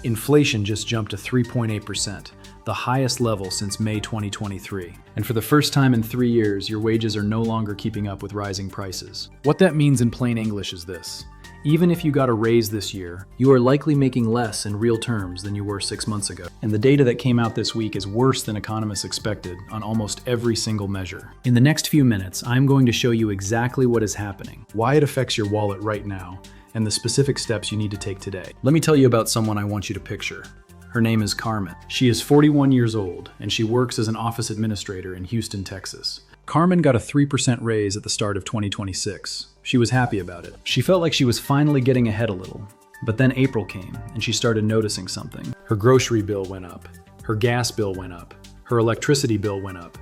Inflation just jumped to 3.8%, the highest level since May 2023. And for the first time in 3 years, your wages are no longer keeping up with rising prices. What that means in plain English is this. Even if you got a raise this year, you are likely making less in real terms than you were 6 months ago. And the data that came out this week is worse than economists expected on almost every single measure. In the next few minutes, I'm going to show you exactly what is happening, why it affects your wallet right now, and the specific steps you need to take today. Let me tell you about someone I want you to picture. Her name is Carmen. She is 41 years old, and she works as an office administrator in Houston, Texas. Carmen got a 3% raise at the start of 2026. She was happy about it. She felt like she was finally getting ahead a little. But then April came, and she started noticing something. Her grocery bill went up. Her gas bill went up. Her electricity bill went up.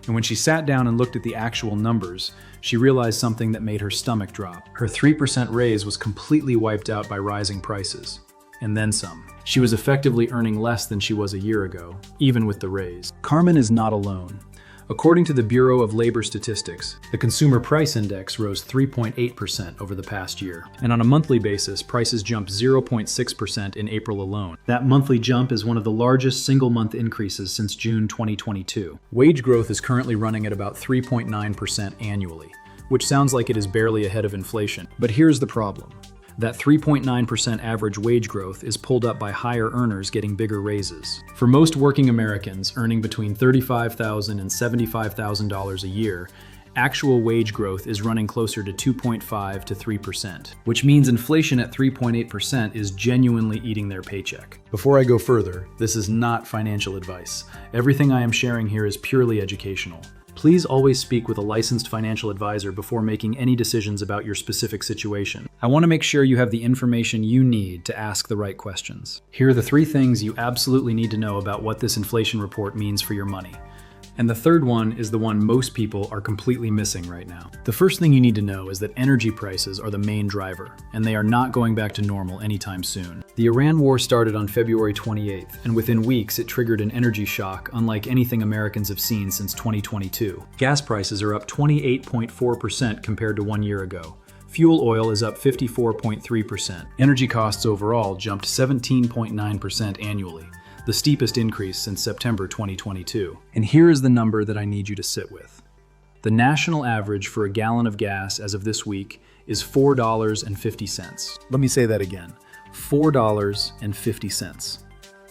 And when she sat down and looked at the actual numbers, she realized something that made her stomach drop. Her 3% raise was completely wiped out by rising prices. And then some. She was effectively earning less than she was a year ago, even with the raise. Carmen is not alone. According to the Bureau of Labor Statistics, the Consumer Price Index rose 3.8% over the past year. And on a monthly basis, prices jumped 0.6% in April alone. That monthly jump is one of the largest single-month increases since June 2022. Wage growth is currently running at about 3.9% annually, which sounds like it is barely ahead of inflation. But here's the problem. That 3.9% average wage growth is pulled up by higher earners getting bigger raises. For most working Americans earning between $35,000 and $75,000 a year, actual wage growth is running closer to 2.5 to 3%, which means inflation at 3.8% is genuinely eating their paycheck. Before I go further, this is not financial advice. Everything I am sharing here is purely educational. Please always speak with a licensed financial advisor before making any decisions about your specific situation. I want to make sure you have the information you need to ask the right questions. Here are the 3 things you absolutely need to know about what this inflation report means for your money. And the third one is the one most people are completely missing right now. The first thing you need to know is that energy prices are the main driver, and they are not going back to normal anytime soon. The Iran war started on February 28th, and within weeks it triggered an energy shock unlike anything Americans have seen since 2022. Gas prices are up 28.4% compared to 1 year ago. Fuel oil is up 54.3%. Energy costs overall jumped 17.9% annually, the steepest increase since September 2022. And here is the number that I need you to sit with. The national average for a gallon of gas as of this week is $4.50. Let me say that again, $4.50.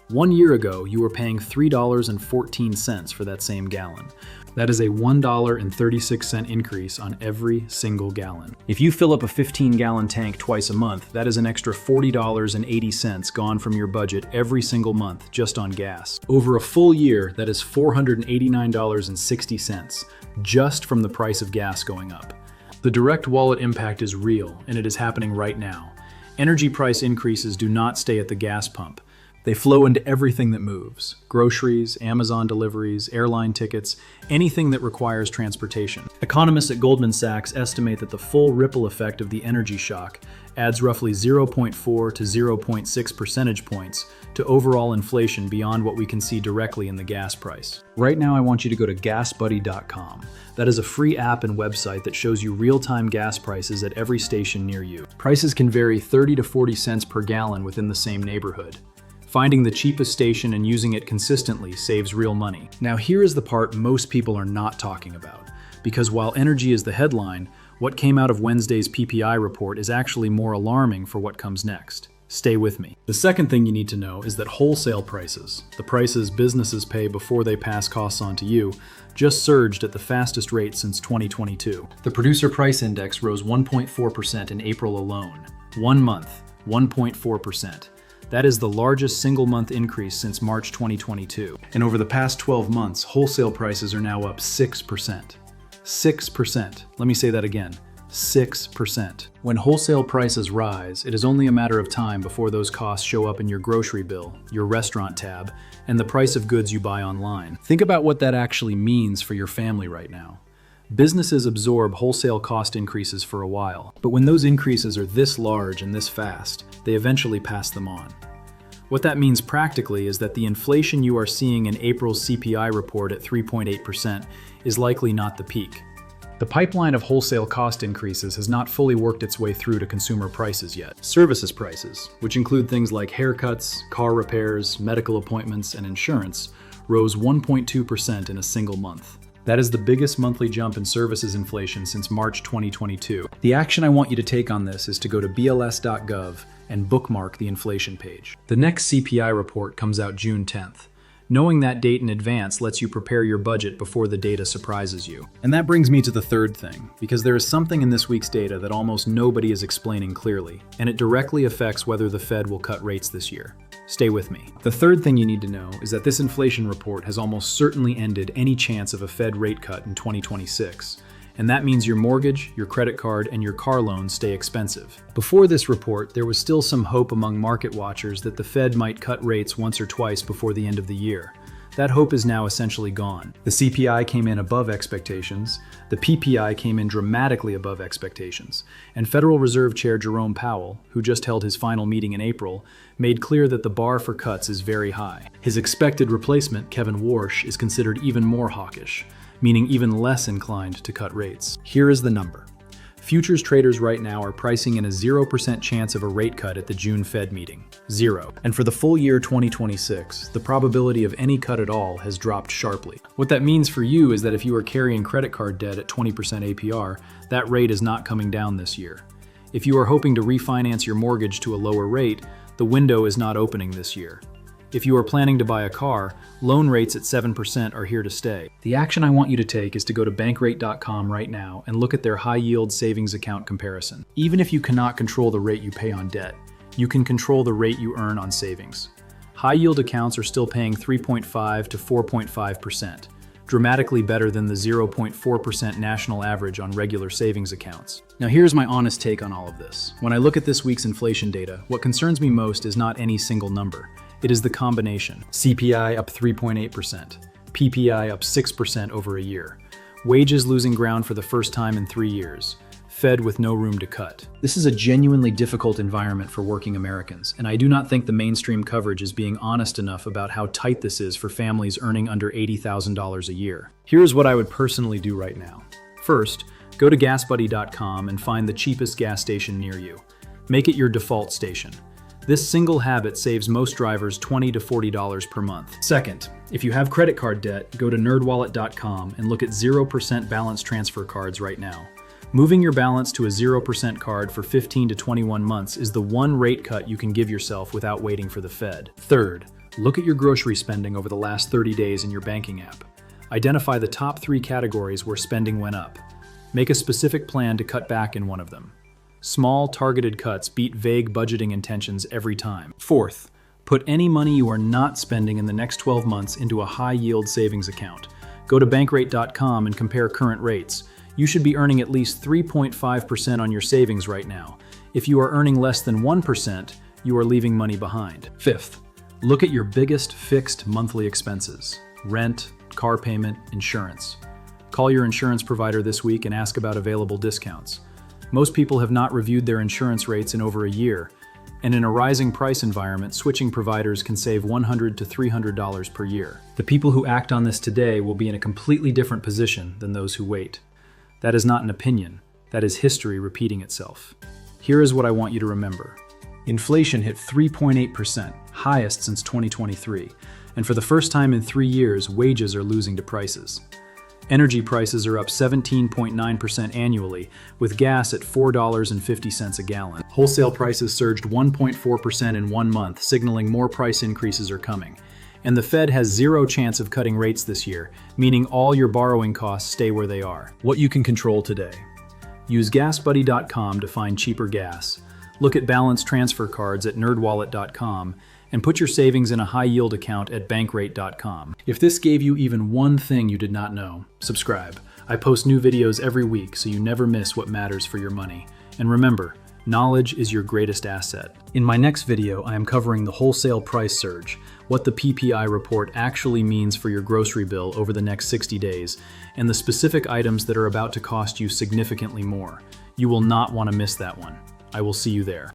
1 year ago, you were paying $3.14 for that same gallon. That is a $1.36 increase on every single gallon. If you fill up a 15-gallon tank twice a month, that is an extra $40.80 gone from your budget every single month just on gas. Over a full year, that is $489.60 just from the price of gas going up. The direct wallet impact is real, and it is happening right now. Energy price increases do not stay at the gas pump. They flow into everything that moves: groceries, Amazon deliveries, airline tickets, anything that requires transportation. Economists at Goldman Sachs estimate that the full ripple effect of the energy shock adds roughly 0.4 to 0.6 percentage points to overall inflation beyond what we can see directly in the gas price. Right now, I want you to go to gasbuddy.com. That is a free app and website that shows you real-time gas prices at every station near you. Prices can vary 30 to 40 cents per gallon within the same neighborhood. Finding the cheapest station and using it consistently saves real money. Now here is the part most people are not talking about, because while energy is the headline, what came out of Wednesday's PPI report is actually more alarming for what comes next. Stay with me. The second thing you need to know is that wholesale prices, the prices businesses pay before they pass costs on to you, just surged at the fastest rate since 2022. The Producer Price Index rose 1.4% in April alone. 1 month, 1.4%. That is the largest single-month increase since March 2022. And over the past 12 months, wholesale prices are now up 6%. 6%. Let me say that again. 6%. When wholesale prices rise, it is only a matter of time before those costs show up in your grocery bill, your restaurant tab, and the price of goods you buy online. Think about what that actually means for your family right now. Businesses absorb wholesale cost increases for a while, but when those increases are this large and this fast, they eventually pass them on. What that means practically is that the inflation you are seeing in April's CPI report at 3.8% is likely not the peak. The pipeline of wholesale cost increases has not fully worked its way through to consumer prices yet. Services prices, which include things like haircuts, car repairs, medical appointments, and insurance, rose 1.2% in a single month. That is the biggest monthly jump in services inflation since March 2022. The action I want you to take on this is to go to bls.gov and bookmark the inflation page. The next CPI report comes out June 10th. Knowing that date in advance lets you prepare your budget before the data surprises you. And that brings me to the third thing, because there is something in this week's data that almost nobody is explaining clearly, and it directly affects whether the Fed will cut rates this year. Stay with me. The third thing you need to know is that this inflation report has almost certainly ended any chance of a Fed rate cut in 2026. And that means your mortgage, your credit card, and your car loans stay expensive. Before this report, there was still some hope among market watchers that the Fed might cut rates once or twice before the end of the year. That hope is now essentially gone. The CPI came in above expectations, the PPI came in dramatically above expectations, and Federal Reserve Chair Jerome Powell, who just held his final meeting in April, made clear that the bar for cuts is very high. His expected replacement, Kevin Warsh, is considered even more hawkish, meaning even less inclined to cut rates. Here is the number. Futures traders right now are pricing in a 0% chance of a rate cut at the June Fed meeting. 0. And for the full year 2026, the probability of any cut at all has dropped sharply. What that means for you is that if you are carrying credit card debt at 20% APR, that rate is not coming down this year. If you are hoping to refinance your mortgage to a lower rate, the window is not opening this year. If you are planning to buy a car, loan rates at 7% are here to stay. The action I want you to take is to go to bankrate.com right now and look at their high-yield savings account comparison. Even if you cannot control the rate you pay on debt, you can control the rate you earn on savings. High-yield accounts are still paying 3.5 to 4.5%, dramatically better than the 0.4% national average on regular savings accounts. Now here's my honest take on all of this. When I look at this week's inflation data, what concerns me most is not any single number. It is the combination. CPI up 3.8%, PPI up 6% over a year, wages losing ground for the first time in 3 years, Fed with no room to cut. This is a genuinely difficult environment for working Americans, and I do not think the mainstream coverage is being honest enough about how tight this is for families earning under $80,000 a year. Here's what I would personally do right now. First, go to gasbuddy.com and find the cheapest gas station near you. Make it your default station. This single habit saves most drivers $20 to $40 per month. Second, if you have credit card debt, go to nerdwallet.com and look at 0% balance transfer cards right now. Moving your balance to a 0% card for 15 to 21 months is the one rate cut you can give yourself without waiting for the Fed. Third, look at your grocery spending over the last 30 days in your banking app. Identify the top 3 categories where spending went up. Make a specific plan to cut back in one of them. Small, targeted cuts beat vague budgeting intentions every time. Fourth, put any money you are not spending in the next 12 months into a high-yield savings account. Go to bankrate.com and compare current rates. You should be earning at least 3.5% on your savings right now. If you are earning less than 1%, you are leaving money behind. Fifth, look at your biggest fixed monthly expenses: rent, car payment, insurance. Call your insurance provider this week and ask about available discounts. Most people have not reviewed their insurance rates in over a year, and in a rising price environment, switching providers can save $100 to $300 per year. The people who act on this today will be in a completely different position than those who wait. That is not an opinion, that is history repeating itself. Here is what I want you to remember. Inflation hit 3.8%, highest since 2023, and for the first time in 3 years, wages are losing to prices. Energy prices are up 17.9% annually, with gas at $4.50 a gallon. Wholesale prices surged 1.4% in 1 month, signaling more price increases are coming. And the Fed has zero chance of cutting rates this year, meaning all your borrowing costs stay where they are. What you can control today. Use gasbuddy.com to find cheaper gas. Look at balance transfer cards at nerdwallet.com, and put your savings in a high-yield account at bankrate.com. If this gave you even one thing you did not know, subscribe. I post new videos every week so you never miss what matters for your money. And remember, knowledge is your greatest asset. In my next video, I am covering the wholesale price surge, what the PPI report actually means for your grocery bill over the next 60 days, and the specific items that are about to cost you significantly more. You will not want to miss that one. I will see you there.